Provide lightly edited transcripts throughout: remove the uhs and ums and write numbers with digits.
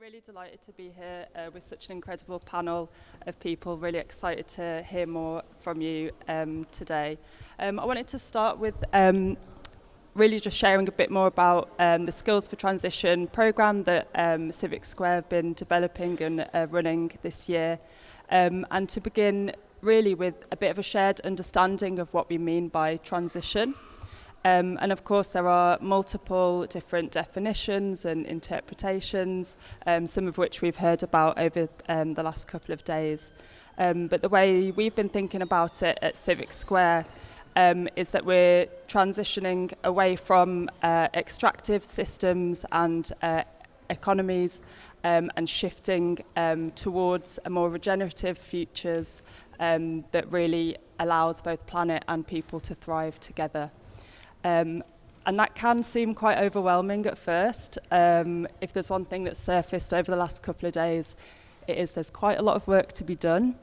Really delighted to be here with such an incredible panel of people. Really excited to hear more from you today. I wanted to start with really just sharing a bit more about the Skills for Transition programme that CIVIC Square have been developing and running this year. And to begin really with a bit of a shared understanding of what we mean by transition. And of course, there are multiple different definitions and interpretations, some of which we've heard about over the last couple of days. But the way we've been thinking about it at CIVIC Square is that we're transitioning away from extractive systems and economies and shifting towards a more regenerative futures that really allows both planet and people to thrive together. And that can seem quite overwhelming at first. If there's one thing that's surfaced over the last couple of days, it is there's quite a lot of work to be done.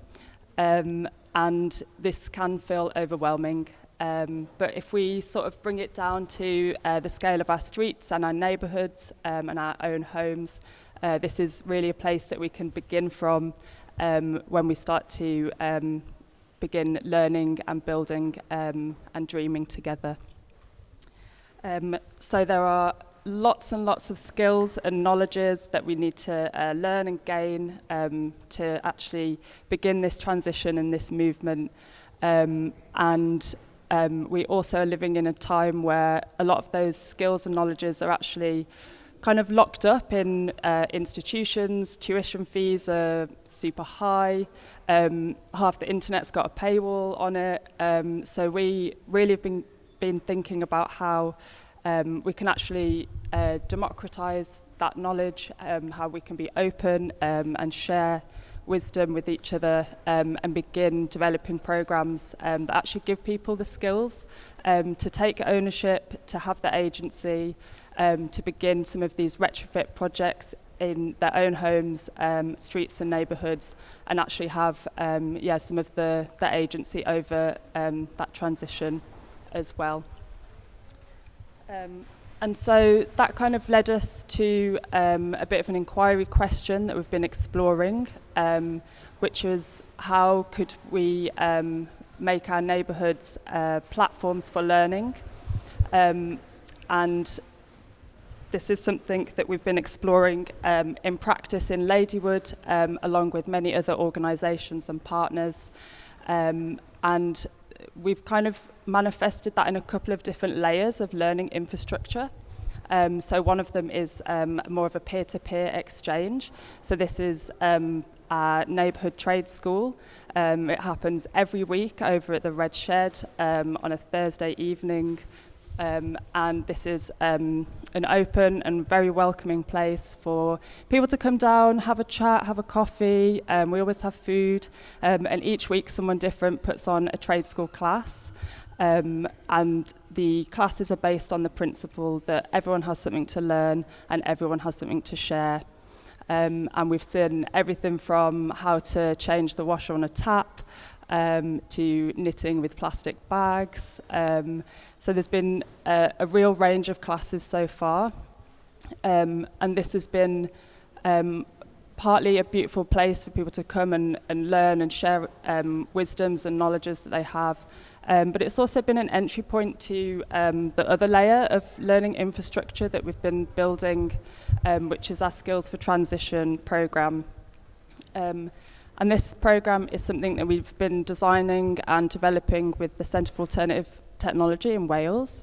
And this can feel overwhelming. But if we sort of bring it down to the scale of our streets and our neighbourhoods and our own homes, this is really a place that we can begin from when we start to begin learning and building and dreaming together. So there are lots and lots of skills and knowledges that we need to learn and gain to actually begin this transition and this movement. And we also are living in a time where a lot of those skills and knowledges are actually kind of locked up in institutions. Tuition fees are super high. Half the internet's got a paywall on it. So we really have been thinking about how we can actually democratize that knowledge, how we can be open and share wisdom with each other and begin developing programs that actually give people the skills to take ownership, to have the agency, to begin some of these retrofit projects in their own homes, streets and neighbourhoods, and actually have some of the agency over that transition as well. And so that kind of led us to a bit of an inquiry question that we've been exploring, which was how could we make our neighbourhoods platforms for learning? And this is something that we've been exploring in practice in Ladywood, along with many other organisations and partners. And we've kind of manifested that in a couple of different layers of learning infrastructure. So one of them is more of a peer-to-peer exchange. So this is our neighbourhood trade school. It happens every week over at the Red Shed on a Thursday evening. And this is an open and very welcoming place for people to come down, have a chat, have a coffee. We always have food, and each week someone different puts on a trade school class. And the classes are based on the principle that everyone has something to learn and everyone has something to share. And we've seen everything from how to change the washer on a tap, to knitting with plastic bags. So there's been a real range of classes so far. And this has been partly a beautiful place for people to come and learn and share wisdoms and knowledges that they have. But it's also been an entry point to the other layer of learning infrastructure that we've been building, which is our Skills for Transition programme. And this programme is something that we've been designing and developing with the Centre for Alternative Technology in Wales,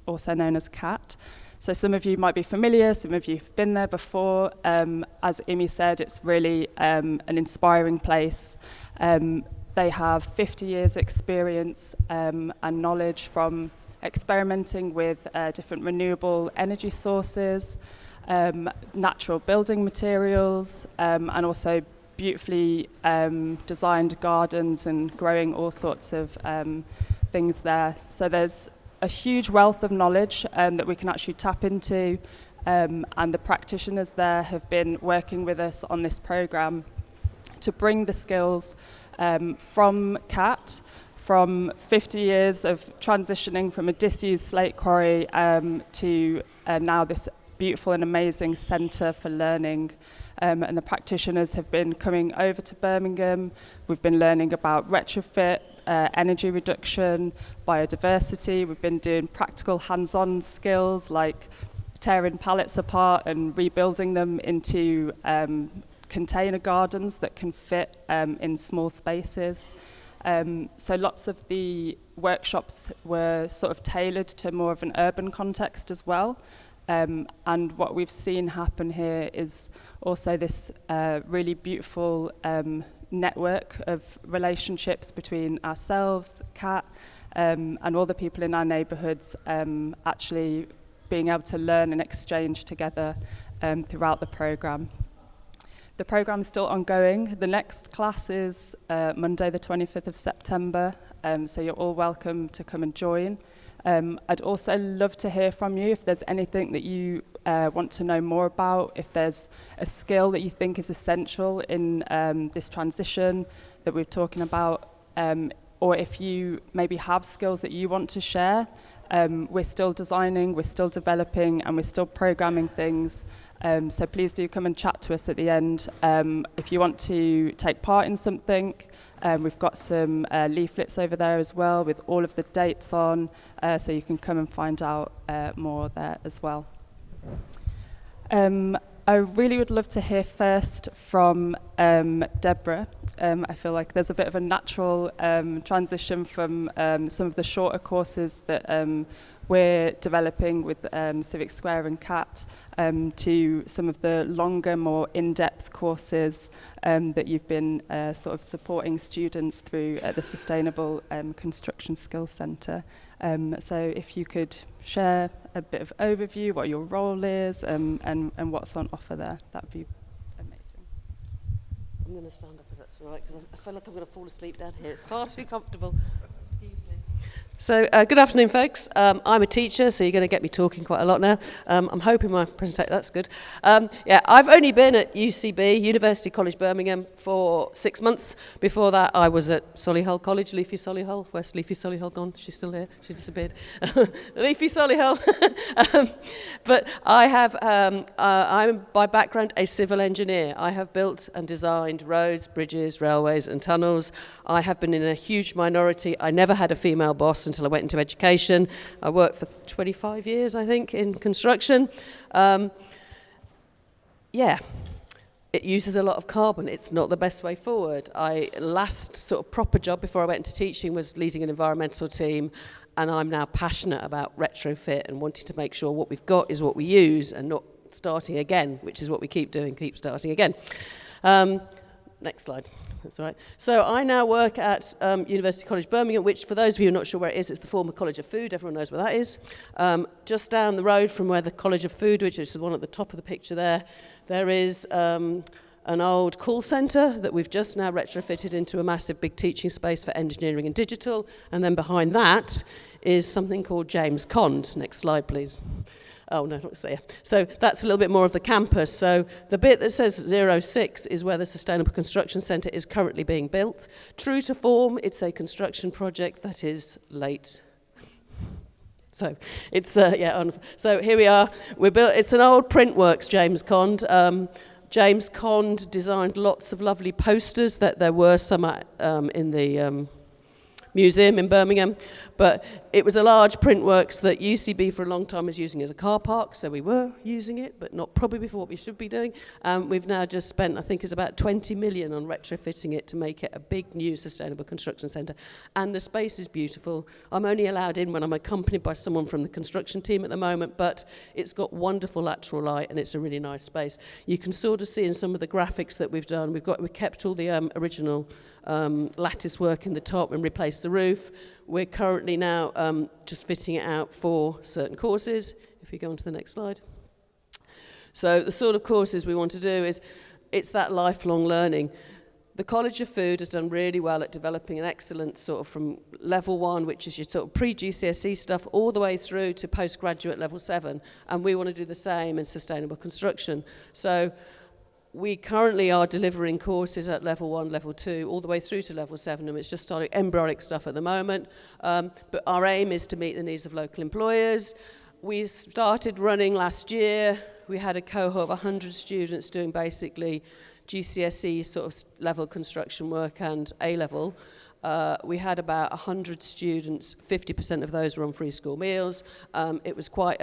also known as CAT. So some of you might be familiar, some of you have been there before. As Imi said, it's really an inspiring place. They have 50 years experience and knowledge from experimenting with different renewable energy sources, natural building materials, and also beautifully designed gardens and growing all sorts of things there. So there's a huge wealth of knowledge that we can actually tap into, and the practitioners there have been working with us on this programme to bring the skills from CAT, from 50 years of transitioning from a disused slate quarry to now this beautiful and amazing centre for learning. And the practitioners have been coming over to Birmingham. We've been learning about retrofit, energy reduction, biodiversity. We've been doing practical hands-on skills like tearing pallets apart and rebuilding them into container gardens that can fit in small spaces. So lots of the workshops were sort of tailored to more of an urban context as well. And what we've seen happen here is also this really beautiful network of relationships between ourselves, CAT, and all the people in our neighbourhoods actually being able to learn and exchange together throughout the programme. The programme is still ongoing. The next class is Monday the 25th of September, so you're all welcome to come and join. I'd also love to hear from you if there's anything that you want to know more about, if there's a skill that you think is essential in this transition that we're talking about, or if you maybe have skills that you want to share. We're still designing, we're still developing, and we're still programming things. So please do come and chat to us at the end. If you want to take part in something, we've got some leaflets over there as well with all of the dates on, so you can come and find out more there as well. I really would love to hear first from Deborah. I feel like there's a bit of a natural transition from some of the shorter courses that we're developing with Civic Square and CAT to some of the longer, more in-depth courses that you've been sort of supporting students through at the Sustainable Construction Skills Centre. So if you could share a bit of overview, what your role is, and what's on offer there, that would be amazing. I'm going to stand up if that's all right, because I feel like I'm going to fall asleep down here. It's far too comfortable. Excuse me. So, good afternoon, folks. I'm a teacher, so you're going to get me talking quite a lot now. I'm hoping my presentation, that's good. I've only been at UCB, University College Birmingham, for 6 months. Before that, I was at Solihull College, Leafy Solihull. Where's Leafy Solihull gone? She's still here. She disappeared. Leafy Solihull. But I have, I'm by background a civil engineer. I have built and designed roads, bridges, railways and tunnels. I have been in a huge minority. I never had a female boss until I went into education. I worked for 25 years, I think, in construction. It uses a lot of carbon. It's not the best way forward. Last sort of proper job before I went into teaching was leading an environmental team, and I'm now passionate about retrofit and wanting to make sure what we've got is what we use and not starting again, which is what we keep doing, keep starting again. Next slide. That's all right. So I now work at University College Birmingham, which, for those of you who are not sure where it is, it's the former College of Food. Everyone knows where that is. Just down the road from where the College of Food, which is the one at the top of the picture there, there is an old call centre that we've just now retrofitted into a massive big teaching space for engineering and digital. And then behind that is something called James Cond. Next slide, please. Oh, no, not say. So that's a little bit more of the campus. So the bit that says 06 is where the Sustainable Construction Centre is currently being built. True to form, it's a construction project that is late. So it's, so here we are. It's an old Printworks, James Cond. James Cond designed lots of lovely posters that there were some in the museum in Birmingham, but it was a large Printworks that UCB for a long time was using as a car park, so we were using it, but not probably before what we should be doing. We've now just spent, I think it's about 20 million on retrofitting it to make it a big new sustainable construction centre, and the space is beautiful. I'm only allowed in when I'm accompanied by someone from the construction team at the moment, but it's got wonderful lateral light and it's a really nice space. You can sort of see in some of the graphics that we've done, we've kept all the original lattice work in the top and replaced the roof. We're currently now just fitting it out for certain courses. If you go on to the next slide. So the sort of courses we want to do is, it's that lifelong learning. The College of Food has done really well at developing an excellent sort of from level 1, which is your sort of pre-GCSE stuff, all the way through to postgraduate level 7. And we want to do the same in sustainable construction. So we currently are delivering courses at level 1, level 2, all the way through to level 7, and it's just starting embryonic stuff at the moment. But our aim is to meet the needs of local employers. We started running last year we had a cohort of 100 students doing basically GCSE sort of level construction work and A-level. We had about 100 students, 50% of those were on free school meals. It was quite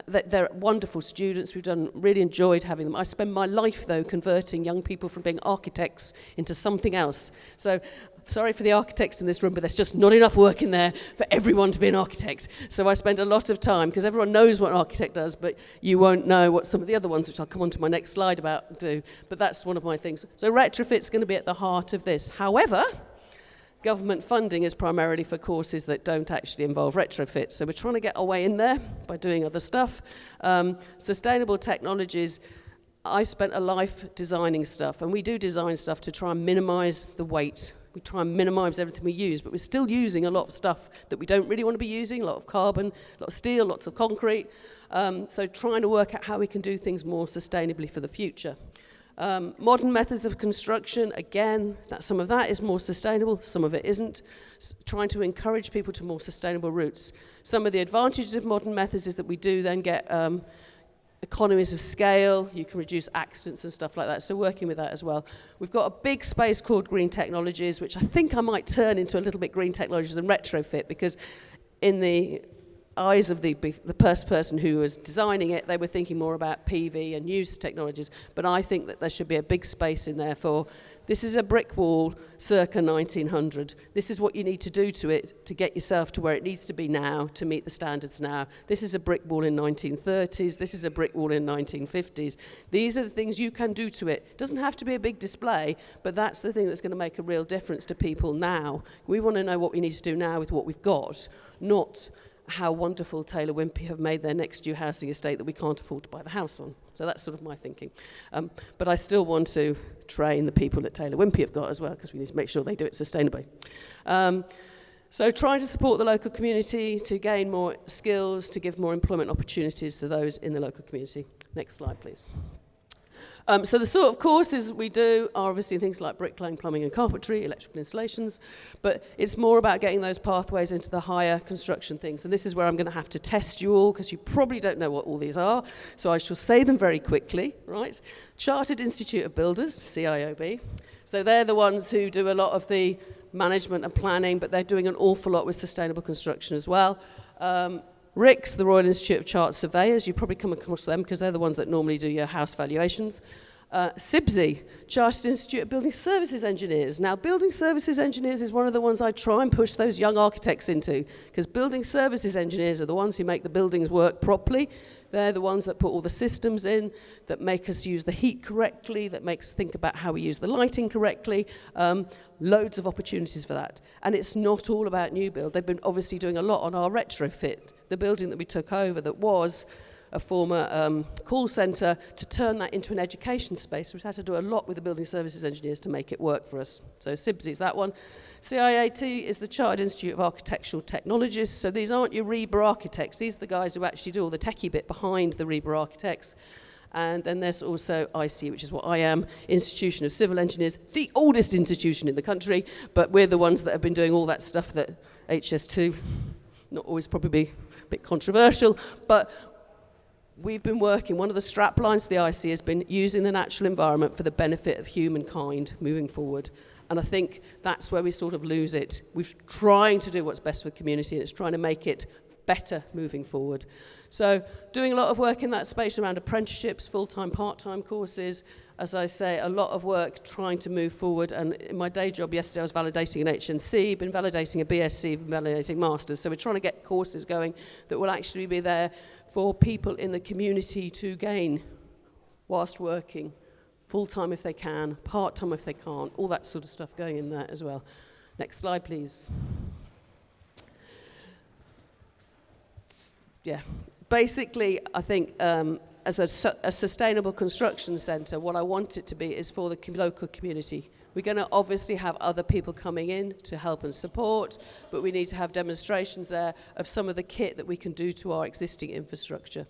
they're wonderful students. Really enjoyed having them. I spend my life, though, converting young people from being architects into something else. So, sorry for the architects in this room, but there's just not enough work in there for everyone to be an architect. So I spend a lot of time, because everyone knows what an architect does, but you won't know what some of the other ones, which I'll come on to my next slide about, do. But that's one of my things. So retrofit's going to be at the heart of this. However, government funding is primarily for courses that don't actually involve retrofit. So we're trying to get our way in there by doing other stuff. Sustainable technologies, I spent a life designing stuff, and we do design stuff to try and minimise the weight. We try and minimise everything we use, but we're still using a lot of stuff that we don't really want to be using, a lot of carbon, a lot of steel, lots of concrete. So trying to work out how we can do things more sustainably for the future. Modern methods of construction, again, some of that is more sustainable, some of it isn't. Trying to encourage people to more sustainable routes. Some of the advantages of modern methods is that we do then get economies of scale, you can reduce accidents and stuff like that, so working with that as well. We've got a big space called green technologies, which I think I might turn into a little bit green technologies and retrofit, because in the eyes of the first person who was designing it, they were thinking more about PV and use technologies, but I think that there should be a big space in there for, this is a brick wall circa 1900. This is what you need to do to it to get yourself to where it needs to be now, to meet the standards now. This is a brick wall in 1930s. This is a brick wall in 1950s. These are the things you can do to it. It doesn't have to be a big display, but that's the thing that's going to make a real difference to people now. We want to know what we need to do now with what we've got, not how wonderful Taylor Wimpey have made their next new housing estate that we can't afford to buy the house on. So that's sort of my thinking. But I still want to train the people that Taylor Wimpey have got as well, because we need to make sure they do it sustainably. So trying to support the local community to gain more skills, to give more employment opportunities to those in the local community. Next slide, please. So the sort of courses we do are obviously things like bricklaying, plumbing and carpentry, electrical installations, but it's more about getting those pathways into the higher construction things. And this is where I'm going to have to test you all, because you probably don't know what all these are, so I shall say them very quickly, right? Chartered Institute of Builders, CIOB. So they're the ones who do a lot of the management and planning, but they're doing an awful lot with sustainable construction as well. RICS, the Royal Institute of Chartered Surveyors, you probably come across them because they're the ones that normally do your house valuations. CIVIC, Chartered Institute of Building Services Engineers. Now, building services engineers is one of the ones I try and push those young architects into, because building services engineers are the ones who make the buildings work properly. They're the ones that put all the systems in, that make us use the heat correctly, that makes us think about how we use the lighting correctly. Loads of opportunities for that. And it's not all about new build. They've been obviously doing a lot on our retrofit. The building that we took over that was a former call centre, to turn that into an education space. We've had to do a lot with the building services engineers to make it work for us. So CIBSI is that one. CIAT is the Chartered Institute of Architectural Technologists. So these aren't your REBA architects. These are the guys who actually do all the techie bit behind the REBA architects. And then there's also IC, which is what I am, Institution of Civil Engineers, the oldest institution in the country, but we're the ones that have been doing all that stuff that HS2, not always probably a bit controversial, but we've been working, one of the strap lines of the IC has been using the natural environment for the benefit of humankind moving forward. And I think that's where we sort of lose it. We're trying to do what's best for the community, and it's trying to make it better moving forward. So doing a lot of work in that space around apprenticeships, full-time, part-time courses. As I say, a lot of work trying to move forward. And in my day job yesterday, I was validating an HNC, been validating a BSc, been validating masters. So we're trying to get courses going that will actually be there for people in the community to gain whilst working, full-time if they can, part-time if they can't, all that sort of stuff going in there as well. Next slide, please. Yeah, basically, I think as a sustainable construction centre, what I want it to be is for the local community. We're going to obviously have other people coming in to help and support, but we need to have demonstrations there of some of the kit that we can do to our existing infrastructure.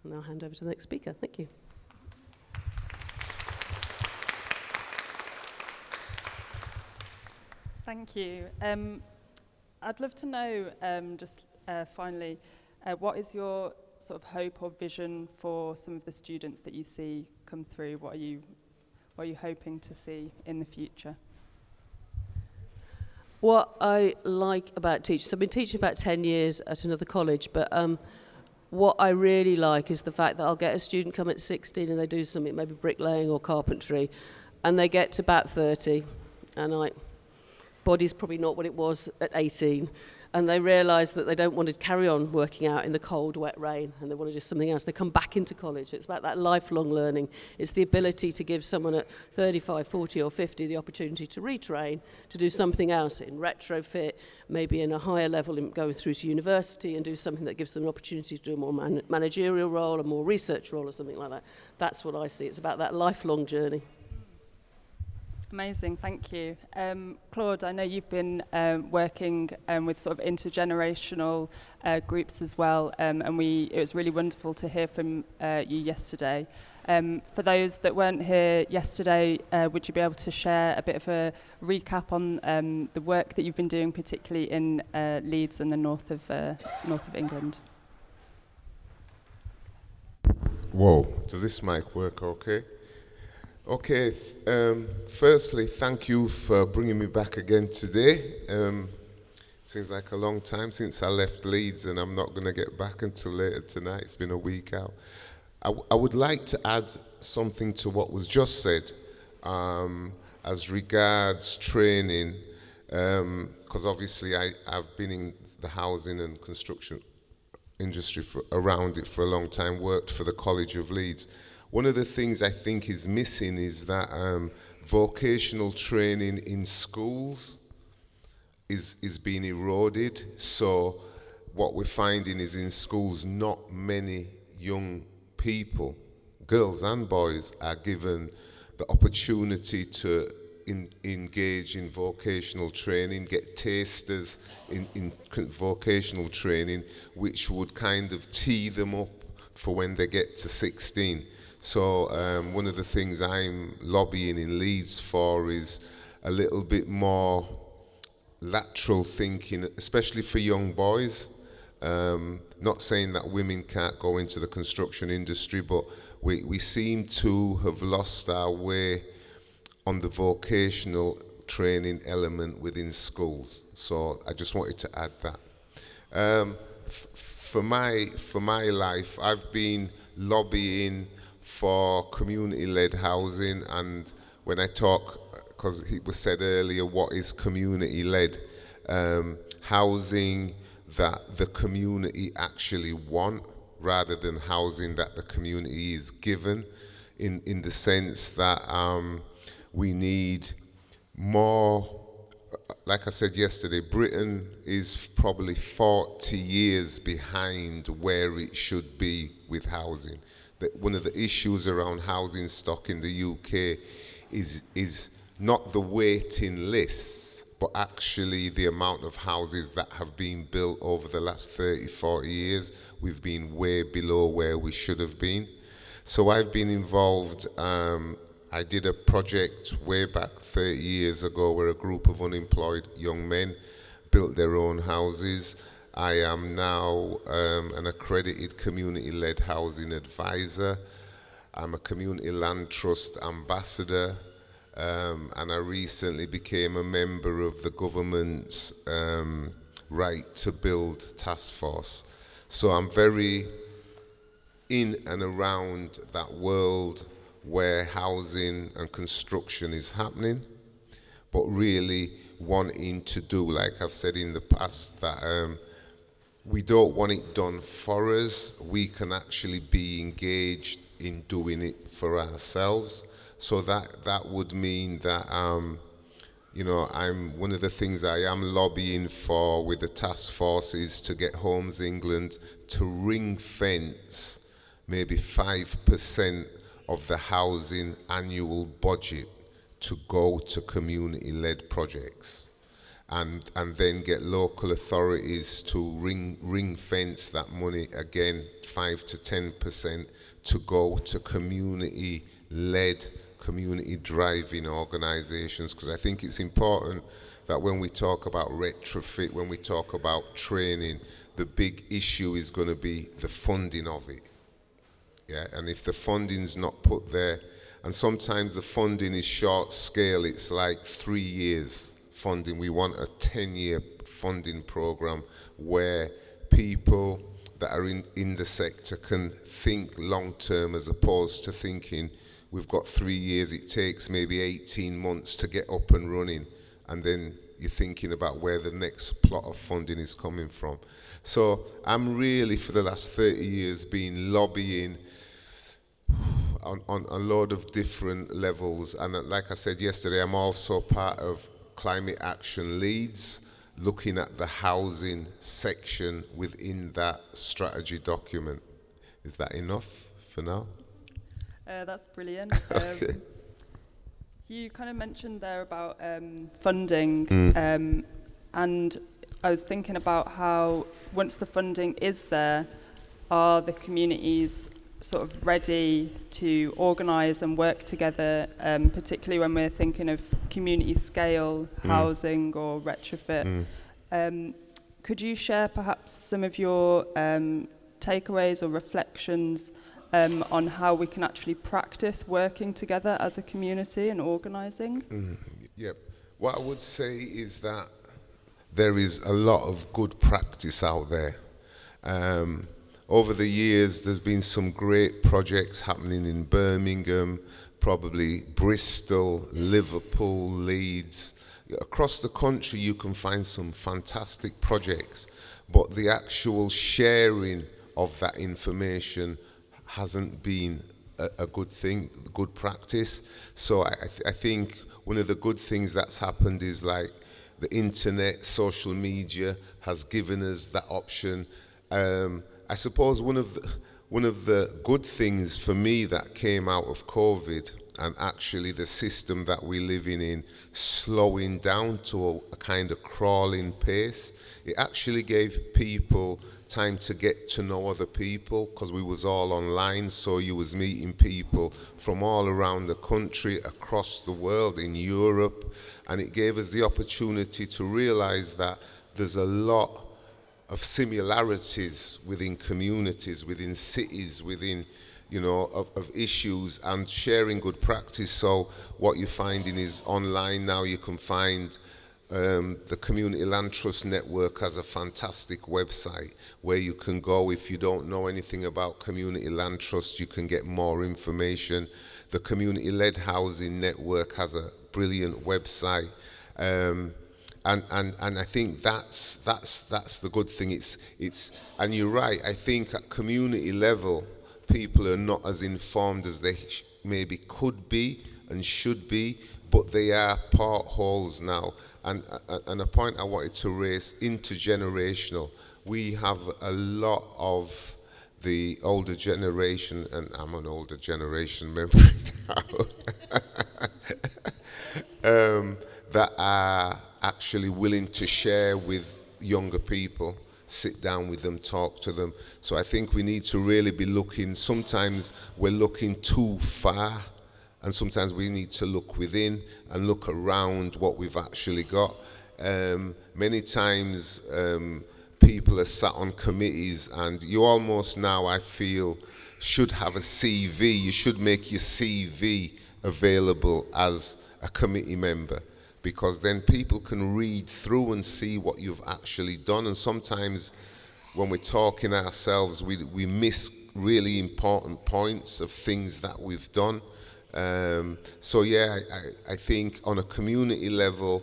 And I'll hand over to the next speaker. Thank you. Thank you. I'd love to know, finally, what is your sort of hope or vision for some of the students that you see come through? What are you hoping to see in the future? What I like about teaching, so I've been teaching about 10 years at another college, but what I really like is the fact that I'll get a student come at 16 and they do something, maybe bricklaying or carpentry, and they get to about 30, and body's probably not what it was at 18, and they realise that they don't want to carry on working out in the cold, wet rain, and they want to do something else. They come back into college. It's about that lifelong learning. It's the ability to give someone at 35, 40 or 50 the opportunity to retrain, to do something else in retrofit, maybe in a higher level, in going through to university and do something that gives them an opportunity to do a more managerial role, a more research role or something like that. That's what I see. It's about that lifelong journey. Amazing, thank you. Claude, I know you've been working with sort of intergenerational groups as well, and it was really wonderful to hear from you yesterday. For those that weren't here yesterday, would you be able to share a bit of a recap on the work that you've been doing, particularly in Leeds and the north of England? Whoa, does this mic work okay? Okay, firstly, thank you for bringing me back again today. Seems like a long time since I left Leeds, and I'm not going to get back until later tonight. It's been a week out. I would like to add something to what was just said as regards training, because obviously I've been in the housing and construction industry around it for a long time, worked for the College of Leeds. One of the things I think is missing is that vocational training in schools is being eroded. So what we're finding is in schools, not many young people, girls and boys, are given the opportunity to engage in vocational training, get tasters in vocational training, which would kind of tee them up for when they get to 16. So one of the things I'm lobbying in Leeds for is a little bit more lateral thinking, especially for young boys. Not saying that women can't go into the construction industry, but we seem to have lost our way on the vocational training element within schools. So I just wanted to add that. For my life, I've been lobbying for community-led housing, and when I talk, because it was said earlier, what is community-led? Housing that the community actually want, rather than housing that the community is given, in the sense that we need more. Like I said yesterday, Britain is probably 40 years behind where it should be with housing. One of the issues around housing stock in the UK is not the waiting lists, but actually the amount of houses that have been built over the last 30, 40 years. We've been way below where we should have been. So I've been involved. I did a project way back 30 years ago where a group of unemployed young men built their own houses. I am now an accredited community-led housing advisor. I'm a community land trust ambassador, and I recently became a member of the government's Right to Build task force. So I'm very in and around that world where housing and construction is happening, but really wanting to do, like I've said in the past, that we don't want it done for us. We can actually be engaged in doing it for ourselves. So that would mean that, one of the things I am lobbying for with the task force is to get Homes England to ring fence maybe 5% of the housing annual budget to go to community-led projects, and then get local authorities to ring fence that money again, 5 to 10%, to go to community-led, community-driving organisations. Because I think it's important that when we talk about retrofit, when we talk about training, the big issue is going to be the funding of it. Yeah, and if the funding's not put there, and sometimes the funding is short scale, it's like 3 years funding. We want a 10-year funding program where people that are in the sector can think long term, as opposed to thinking we've got 3 years, it takes maybe 18 months to get up and running, and then you're thinking about where the next plot of funding is coming from. So I'm really, for the last 30 years, been lobbying on a lot of different levels. And like I said yesterday, I'm also part of Climate Action Leeds, looking at the housing section within that strategy document. Is that enough for now? That's brilliant. Okay. You kind of mentioned there about funding, and I was thinking about how once the funding is there, are the communities sort of ready to organise and work together, particularly when we're thinking of community scale housing or retrofit. Could you share perhaps some of your takeaways or reflections on how we can actually practice working together as a community and organising? Yep. What I would say is that there is a lot of good practice out there. Over the years, there's been some great projects happening in Birmingham, probably Bristol, Liverpool, Leeds. Across the country, you can find some fantastic projects, but the actual sharing of that information hasn't been a good thing, good practice. So I think one of the good things that's happened is like the internet, social media has given us that option. I suppose one of the good things for me that came out of COVID, and actually the system that we're living in slowing down to a kind of crawling pace, it actually gave people time to get to know other people, because we was all online, so you was meeting people from all around the country, across the world, in Europe, and it gave us the opportunity to realize that there's a lot of similarities within communities, within cities, within, of issues, and sharing good practice. So what you're finding is online now you can find the Community Land Trust Network has a fantastic website where you can go. If you don't know anything about Community Land Trust, you can get more information. The Community Led Housing Network has a brilliant website. And I think that's the good thing. It's and you're right. I think at community level, people are not as informed as they maybe could be and should be, but they are potholes now. And a point I wanted to raise, intergenerational. We have a lot of the older generation, and I'm an older generation member now, that are actually willing to share with younger people, sit down with them, talk to them. So I think we need to really be looking, sometimes we're looking too far, and sometimes we need to look within and look around what we've actually got. Many times people are sat on committees, and you almost now, I feel, should have a CV. You should make your CV available as a committee member, because then people can read through and see what you've actually done. And sometimes when we're talking ourselves, we miss really important points of things that we've done. So yeah, I think on a community level,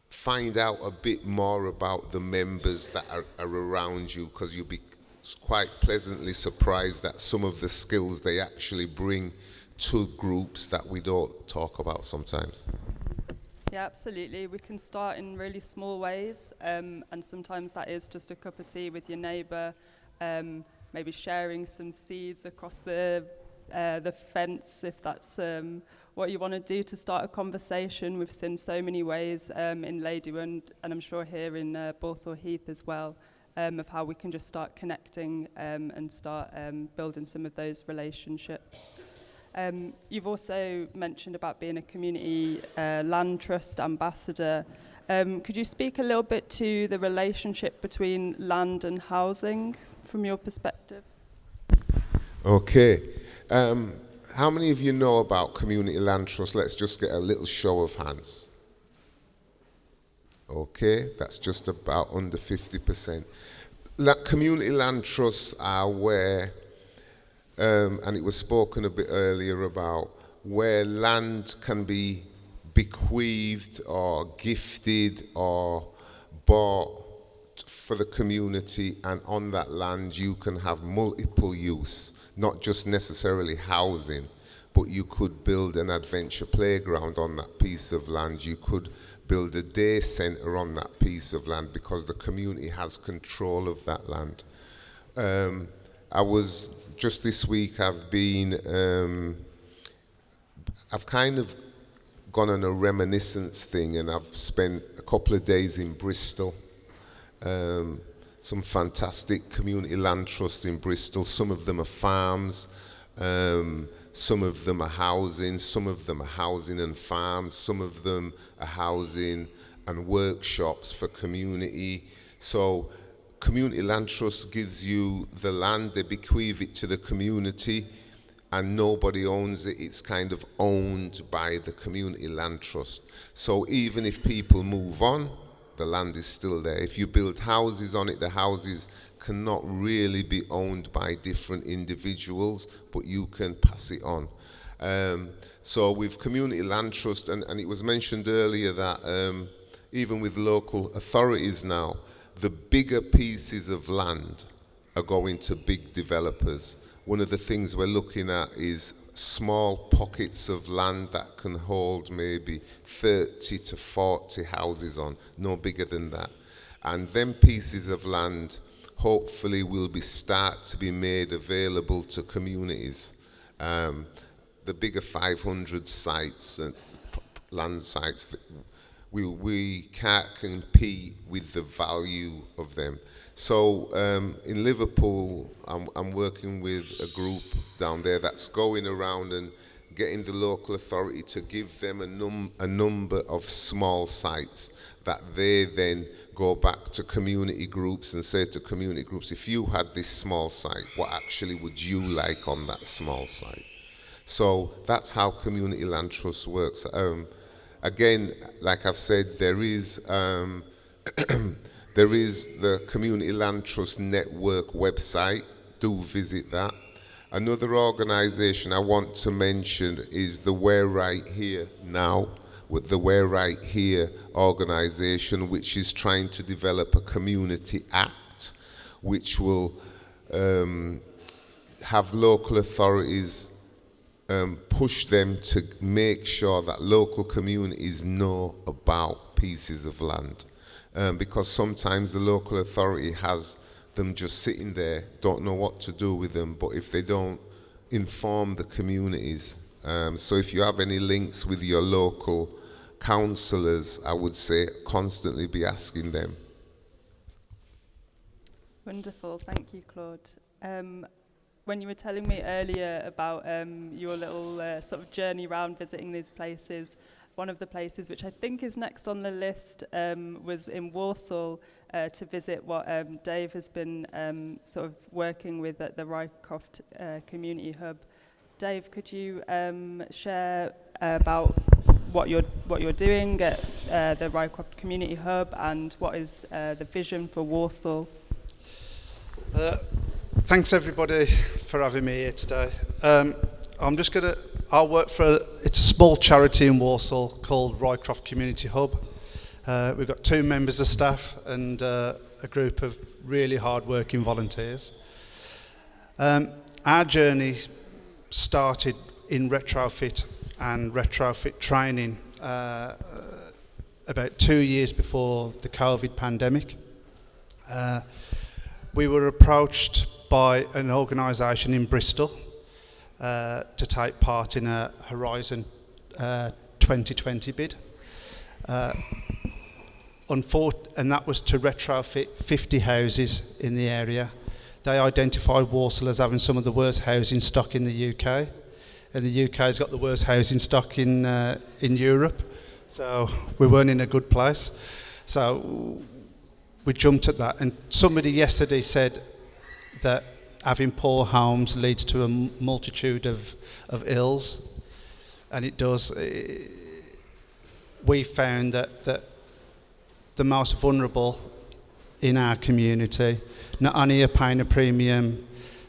find out a bit more about the members that are around you, because you'll be quite pleasantly surprised at some of the skills they actually bring to groups that we don't talk about sometimes. Yeah, absolutely. We can start in really small ways, and sometimes that is just a cup of tea with your neighbour, maybe sharing some seeds across the fence, if that's what you want to do to start a conversation. We've seen so many ways in Ladywood, and I'm sure here in Balsall Heath as well, of how we can just start connecting and start building some of those relationships. You've also mentioned about being a community land trust ambassador. Could you speak a little bit to the relationship between land and housing from your perspective? Okay. How many of you know about community land trust? Let's just get a little show of hands. Okay, that's just about under 50%. Community land trusts are where, and it was spoken a bit earlier about, where land can be bequeathed or gifted or bought for the community, and on that land you can have multiple use, not just necessarily housing, but you could build an adventure playground on that piece of land. You could build a day centre on that piece of land because the community has control of that land. I was, just this week I've kind of gone on a reminiscence thing, and I've spent a couple of days in Bristol. Some fantastic community land trusts in Bristol. Some of them are farms, some of them are housing, some of them are housing and farms, some of them are housing and workshops for community. So community land trust gives you the land, they bequeath it to the community, and nobody owns it. It's kind of owned by the community land trust. So even if people move on, the land is still there. If you build houses on it, the houses cannot really be owned by different individuals, but you can pass it on. So with community land trust, and it was mentioned earlier that even with local authorities now, the bigger pieces of land are going to big developers. One of the things we're looking at is small pockets of land that can hold maybe 30 to 40 houses on, no bigger than that. And them pieces of land hopefully will start to be made available to communities. The bigger 500 sites and land sites, we can't compete with the value of them. So in Liverpool, I'm working with a group down there that's going around and getting the local authority to give them a number of small sites that they then go back to community groups and say to community groups, if you had this small site, what actually would you like on that small site? So that's how community land trust works. Again, like I've said, there is the Community Land Trust Network website. Do visit that. Another organisation I want to mention is the We're Right Here Now, with the We're Right Here organisation, which is trying to develop a community act, which will have local authorities push them to make sure that local communities know about pieces of land. Because sometimes the local authority has them just sitting there, don't know what to do with them, but if they don't inform the communities. So if you have any links with your local councillors, I would say constantly be asking them. Wonderful, thank you, Claude. When you were telling me earlier about your little sort of journey around visiting these places, one of the places which I think is next on the list was in Walsall to visit what Dave has been sort of working with at the Ryecroft Community Hub. Dave, could you share about what you're doing at the Ryecroft Community Hub and what is the vision for Walsall? Thanks everybody for having me here today. I'll work for it's a small charity in Walsall called Ryecroft Community Hub. We've got 2 members of staff and a group of really hard-working volunteers. Our journey started in retrofit and retrofit training about 2 years before the COVID pandemic. We were approached by an organisation in Bristol to take part in a Horizon 2020 bid. And that was to retrofit 50 houses in the area. They identified Walsall as having some of the worst housing stock in the UK, and the UK's got the worst housing stock in Europe. So we weren't in a good place. So we jumped at that. And somebody yesterday said that having poor homes leads to a multitude of ills. And it does. We found that the most vulnerable in our community not only are paying a premium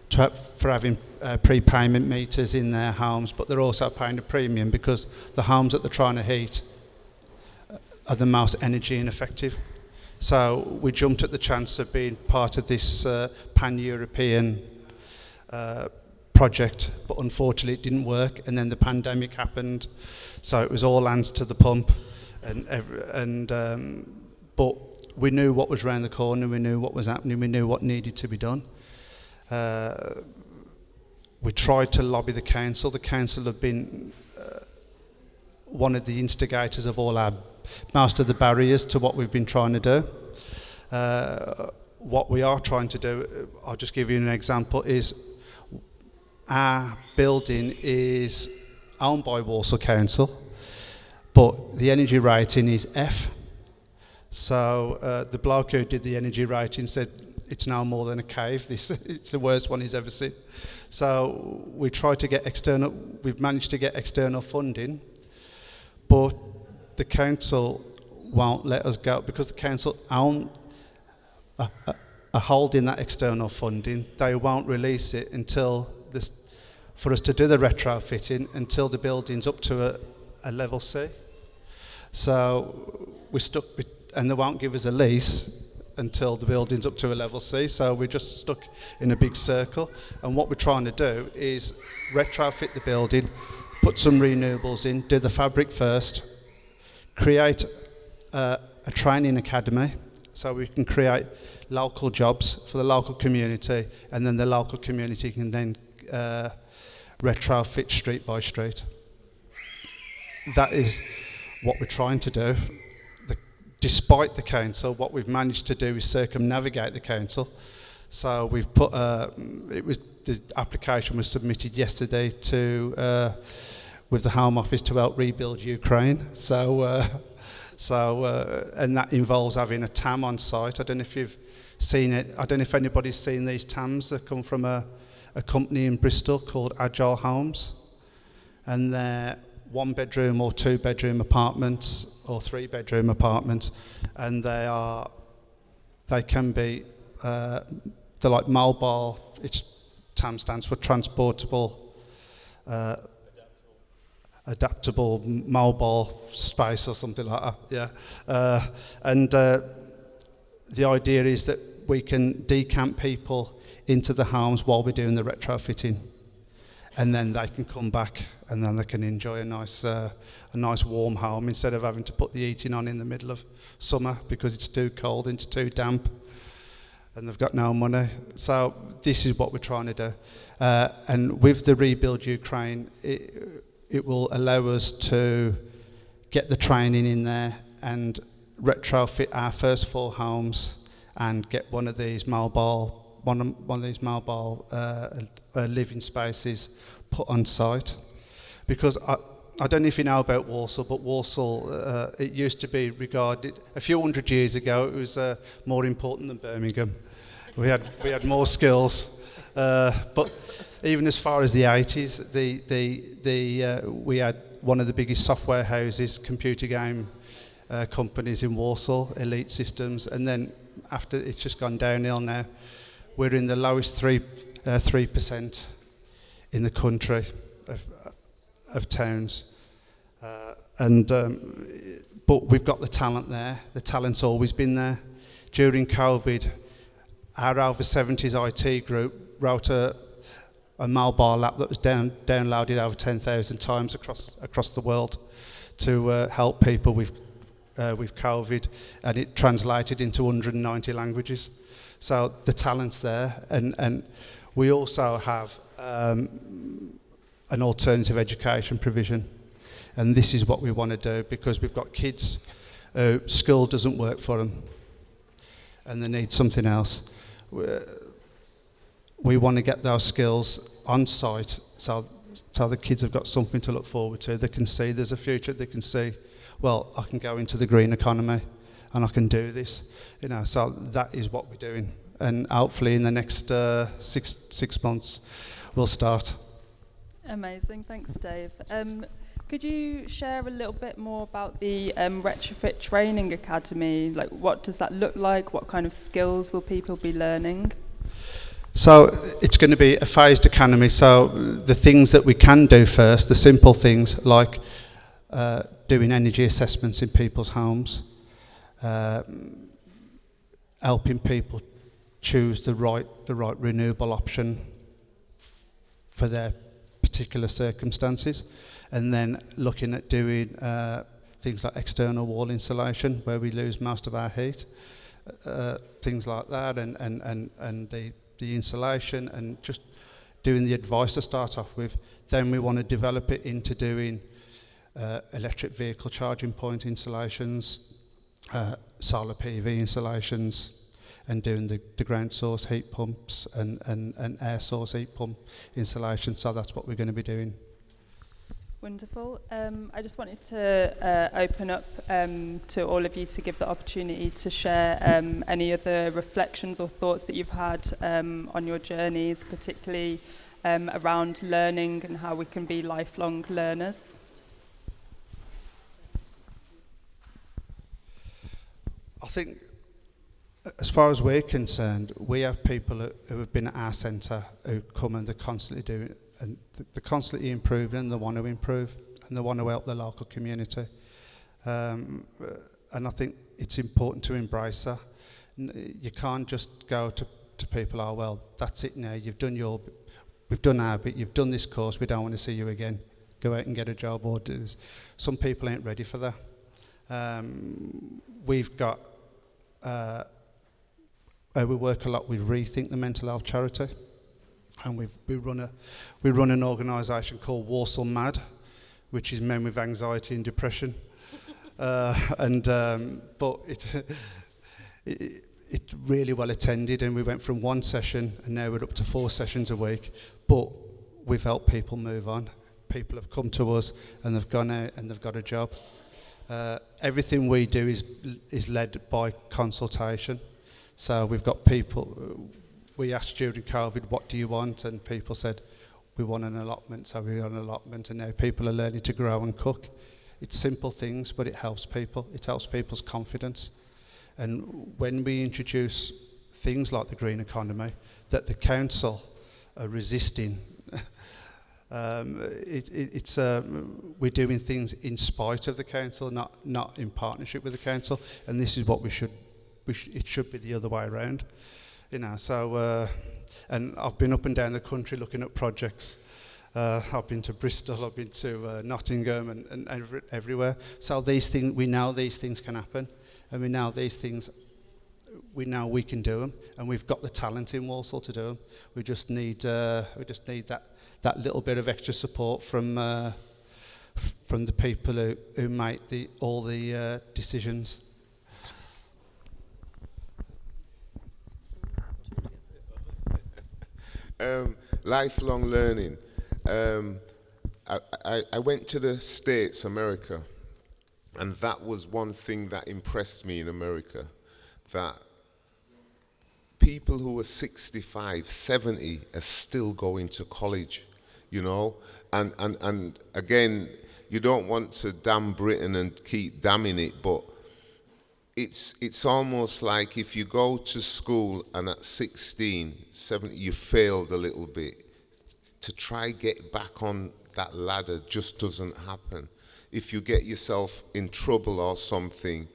for having prepayment meters in their homes, but they're also paying a premium because the homes that they're trying to heat are the most energy ineffective. So we jumped at the chance of being part of this pan-European project, but unfortunately it didn't work, and then the pandemic happened, so it was all hands to the pump, but we knew what was around the corner, we knew what was happening, we knew what needed to be done. We tried to lobby the council. The council have been one of the instigators of most of the barriers to what we've been trying to do. What we are trying to do, I'll just give you an example, is our building is owned by Walsall Council, but the energy rating is F. So the bloke who did the energy rating said it's now more than a cave. It's the worst one he's ever seen. So we tried to get we've managed to get external funding, but the council won't let us go because the council are holding that external funding. They won't release it until for us to do the retrofitting until the building's up to a level C. So we're stuck, and they won't give us a lease until the building's up to a level C. So we're just stuck in a big circle. And what we're trying to do is retrofit the building, put some renewables in, do the fabric first, create a training academy so we can create local jobs for the local community, and then the local community can then retrofit street by street. That is what we're trying to do. Despite the council, what we've managed to do is circumnavigate the council. So we've put the application was submitted yesterday to with the Home Office to help rebuild Ukraine. And that involves having a TAM on site. I don't know if you've seen it. I don't know if anybody's seen these TAMs that come from a company in Bristol called Agile Homes, and they're 1-bedroom or 2-bedroom apartments or 3-bedroom apartments, and they can be they're like mobile. TAM stands for transportable, adaptable mobile space or something like that. Yeah, and the idea is that we can decamp people into the homes while we're doing the retrofitting, and then they can come back and then they can enjoy a nice warm home instead of having to put the heating on in the middle of summer because it's too cold and it's too damp and they've got no money. So this is what we're trying to do. And with the Rebuild Ukraine, it will allow us to get the training in there and retrofit our first 4 homes and get one of these mobile living spaces put on site. Because I don't know if you know about Walsall, but Walsall, it used to be regarded, a few hundred years ago, it was more important than Birmingham. We had more skills. But even as far as the 80s, we had one of the biggest software houses, computer game companies in Walsall, Elite Systems, and then after it's just gone downhill now. We're in the lowest 3% in the country of towns, but we've got the talent there. The talent's always been there. During COVID, our over 70s IT group wrote a mobile app that was downloaded over 10,000 times across the world to help people with COVID, and it translated into 190 languages. So the talent's there, and we also have an alternative education provision, and this is what we want to do because we've got kids who school doesn't work for them and they need something else. We want to get those skills on site so the kids have got something to look forward to. They can see there's a future, they can see well, I can go into the green economy and I can do this. So that is what we're doing. And hopefully in the next 6 months, we'll start. Amazing, thanks Dave. Could you share a little bit more about the Retrofit Training Academy? Like, what does that look like? What kind of skills will people be learning? So it's going to be a phased academy. So the things that we can do first, the simple things like doing energy assessments in people's homes, helping people choose the right renewable option for their particular circumstances, and then looking at doing things like external wall insulation where we lose most of our heat, things like that, and the insulation, and just doing the advice to start off with. Then we want to develop it into doing electric vehicle charging point installations, solar PV installations, and doing the ground source heat pumps and air source heat pump installation. So that's what we're going to be doing. Wonderful. I just wanted to open up to all of you to give the opportunity to share any other reflections or thoughts that you've had on your journeys, particularly around learning and how we can be lifelong learners. I think, as far as we're concerned, we have people who have been at our centre who come and they're constantly doing it, and they're constantly improving, and they want to improve, and they want to help the local community. And I think it's important to embrace that. You can't just go to people, oh, well, that's it now, we've done our bit, you've done this course, we don't want to see you again. Go out and get a job or do this. Some people ain't ready for that. We've got... we work a lot with Rethink, the mental health charity, and we run an organisation called Walsall Mad, which is men with anxiety and depression, but it's really well attended, and we went from 1 session and now we're up to 4 sessions a week. But we've helped people move on. People have come to us and they've gone out and they've got a job. Everything we do is led by consultation. So we've got people, we asked during COVID, what do you want? And people said, we want an allotment, so we want an allotment, and now people are learning to grow and cook. It's simple things, but it helps people. It helps people's confidence. And when we introduce things like the green economy, that the council are resisting, we're doing things in spite of the council, not in partnership with the council, and this is what it should be the other way around, So, and I've been up and down the country looking at projects. I've been to Bristol, I've been to Nottingham, and everywhere. So these things, we know these things can happen, and we know these things. We know we can do them, and we've got the talent in Walsall to do them. We just need that little bit of extra support from the people who make all the decisions. Lifelong learning. I went to the States, America, and that was one thing that impressed me in America, that people who are 65, 70 are still going to college, and again, you don't want to damn Britain and keep damning it, but it's almost like if you go to school and at 16, 17, you failed a little bit, to try get back on that ladder just doesn't happen. If you get yourself in trouble or something,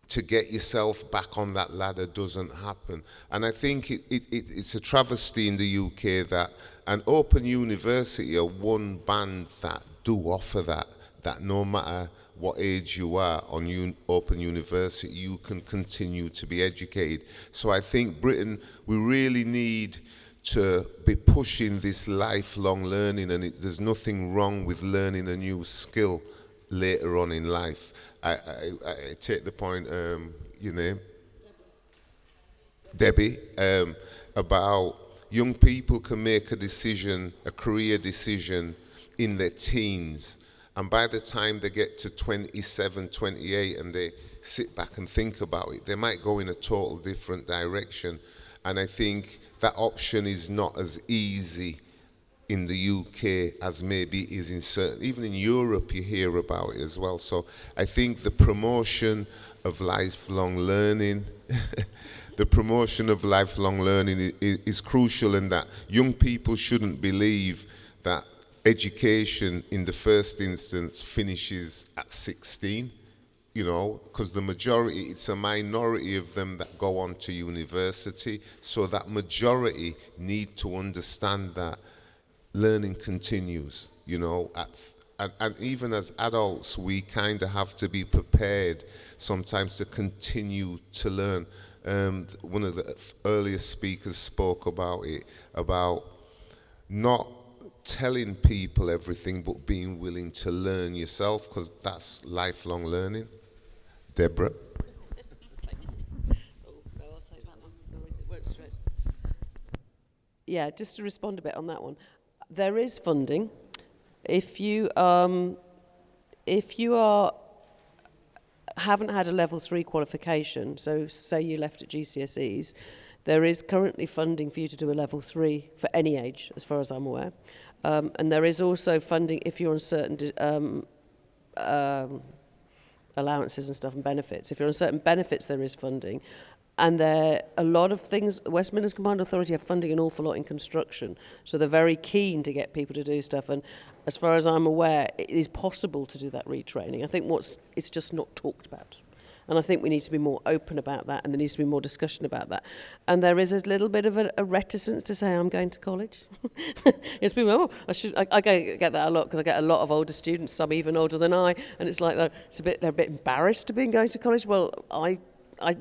to get yourself back on that ladder doesn't happen. And I think it's a travesty in the UK that an open university are one band that do offer that no matter what age you are on open university, you can continue to be educated. So I think Britain, we really need to be pushing this lifelong learning, and there's nothing wrong with learning a new skill later on in life. I take the point, your name? Debbie, about young people can make a decision, a career decision in their teens, And by the time they get to 27, 28, and they sit back and think about it, they might go in a total different direction. And I think that option is not as easy in the UK as maybe it is in certain, even in Europe you hear about it as well. So I think the promotion of lifelong learning, the promotion of lifelong learning is crucial, in that young people shouldn't believe that education in the first instance finishes at 16, you know, because it's a minority of them that go on to university. So that majority need to understand that learning continues, you know, and even as adults, we kind of have to be prepared sometimes to continue to learn. One of the earliest speakers spoke about it, about not telling people everything, but being willing to learn yourself, because that's lifelong learning. Deborah? I'll take that one. Sorry, it works straight. Yeah, just to respond a bit on that one. There is funding. If you haven't had a level 3 qualification, so say you left at GCSEs, there is currently funding for you to do a level 3 for any age, as far as I'm aware. And there is also funding if you're on certain allowances and stuff and benefits. If you're on certain benefits, there is funding. And there a lot of things, West Midlands Combined Authority have funding an awful lot in construction. So they're very keen to get people to do stuff. And as far as I'm aware, it is possible to do that retraining. I think it's just not talked about. And I think we need to be more open about that, and there needs to be more discussion about that. And there is a little bit of a reticence to say, I'm going to college. It's people, I get that a lot, because I get a lot of older students, some even older than I, and it's like they're a bit embarrassed to be going to college. Well, I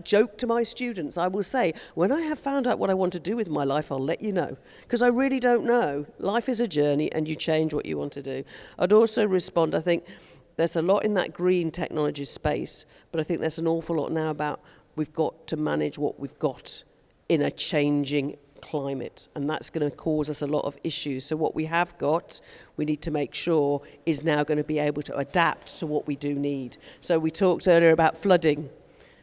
joke to my students, I will say, when I have found out what I want to do with my life, I'll let you know. Because I really don't know. Life is a journey, and you change what you want to do. I'd also respond, I think, there's a lot in that green technology space, but I think there's an awful lot now about we've got to manage what we've got in a changing climate, and that's going to cause us a lot of issues. So what we have got, we need to make sure is now going to be able to adapt to what we do need. So we talked earlier about flooding.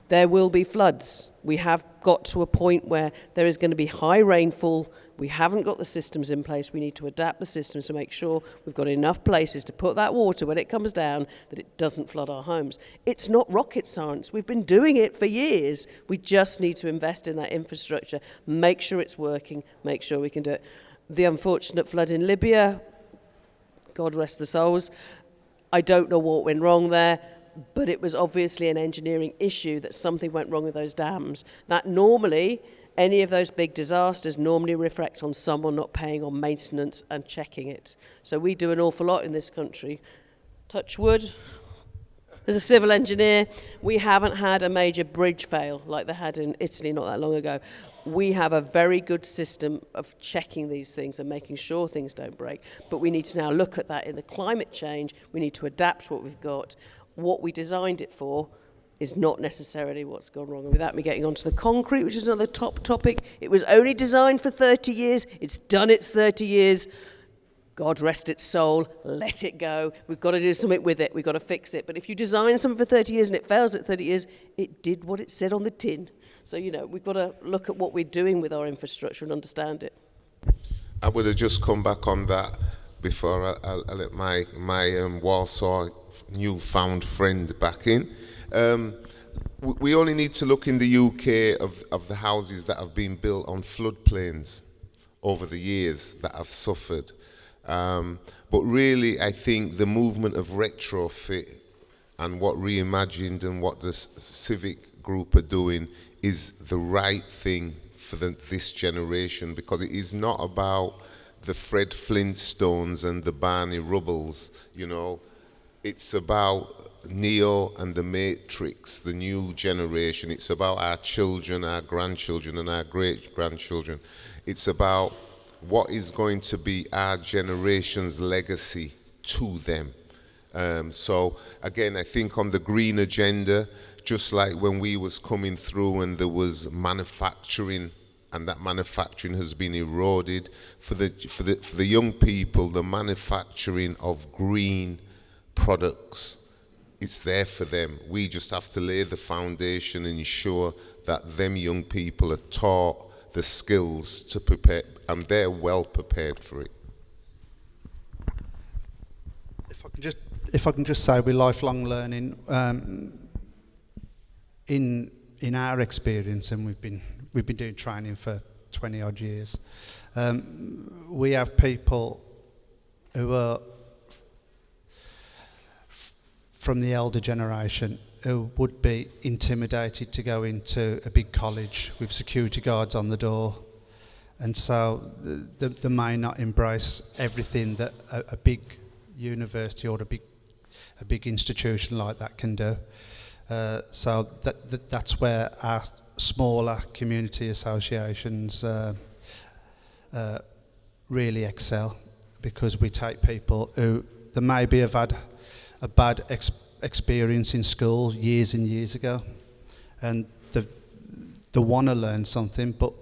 There will be floods. We have got to a point where there is going to be high rainfall. We haven't got the systems in place. We need to adapt the systems to make sure we've got enough places to put that water when it comes down that it doesn't flood our homes. It's not rocket science. We've been doing it for years. We just need to invest in that infrastructure, make sure it's working, make sure we can do it. The unfortunate flood in Libya, God rest the souls, I don't know what went wrong there, but it was obviously an engineering issue that something went wrong with those dams. That normally, any of those big disasters normally reflect on someone not paying on maintenance and checking it. So we do an awful lot in this country. Touch wood. As a civil engineer, we haven't had a major bridge fail like they had in Italy not that long ago. We have a very good system of checking these things and making sure things don't break. But we need to now look at that in the climate change. We need to adapt what we've got. What we designed it for is not necessarily what's gone wrong. And without me getting onto the concrete, which is another top topic, it was only designed for 30 years. It's done its 30 years. God rest its soul. Let it go. We've got to do something with it. We've got to fix it. But if you design something for 30 years and it fails at 30 years, it did what it said on the tin. So, we've got to look at what we're doing with our infrastructure and understand it. I would have just come back on that before I let my Walsall newfound friend back in. We only need to look in the UK of the houses that have been built on floodplains over the years that have suffered. But really, I think the movement of retrofit and what Reimagined and what the CIVIC group are doing is the right thing for this generation, because it is not about the Fred Flintstones and the Barney Rubbles, It's about Neo and the Matrix, the new generation. It's about our children, our grandchildren, and our great-grandchildren. It's about what is going to be our generation's legacy to them. So, again, I think on the green agenda, just like when we was coming through and there was manufacturing, and that manufacturing has been eroded, for the young people, the manufacturing of green products. It's there for them. We just have to lay the foundation and ensure that them young people are taught the skills to prepare, and they're well prepared for it. If I can just say, with lifelong learning, in our experience, and we've been doing training for 20 odd years, we have people who are from the elder generation who would be intimidated to go into a big college with security guards on the door, and so they may not embrace everything that a big university or a big institution like that can do. So that's where our smaller community associations really excel, because we take people who they maybe have had a bad experience in school years and years ago, and they want to learn something, but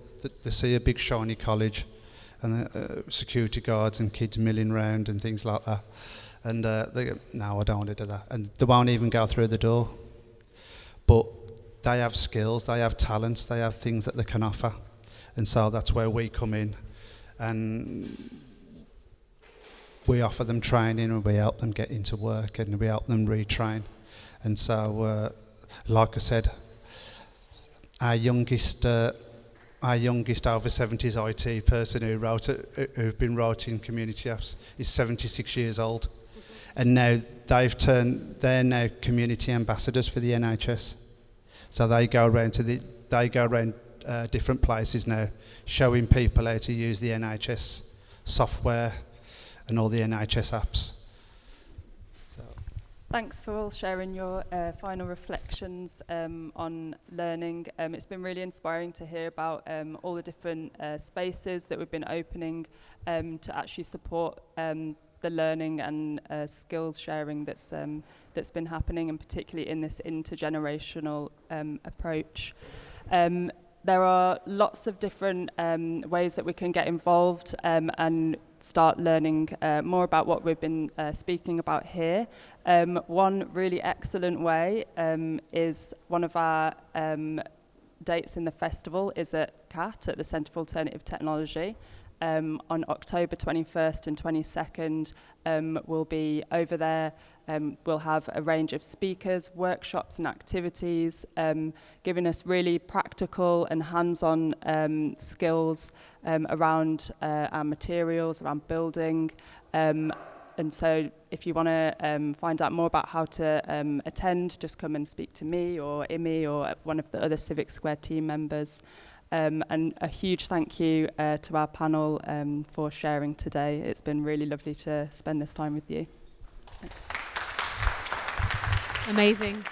they see a big shiny college and security guards and kids milling around and things like that, and they go, no, I don't want to do that, and they won't even go through the door. But they have skills, they have talents, they have things that they can offer, and so that's where we come in, and we offer them training, and we help them get into work, and we help them retrain. And so, like I said, our youngest over 70s IT person who've been writing community apps is 76 years old, and now they're now community ambassadors for the NHS. So they go around different places now, showing people how to use the NHS software and all the NHS apps. So. Thanks for all sharing your final reflections on learning. It's been really inspiring to hear about all the different spaces that we've been opening to actually support the learning and skills sharing that's been happening, and particularly in this intergenerational approach. There are lots of different ways that we can get involved and start learning more about what we've been speaking about here. One really excellent way is one of our dates in the festival is at CAT, at the Centre for Alternative Technology. On October 21st and 22nd, we'll be over there. We'll have a range of speakers, workshops and activities, giving us really practical and hands-on skills around our materials, around building. And so if you want to find out more about how to attend, just come and speak to me or Imi or one of the other Civic Square team members. And a huge thank you to our panel for sharing today. It's been really lovely to spend this time with you. Thanks. Amazing.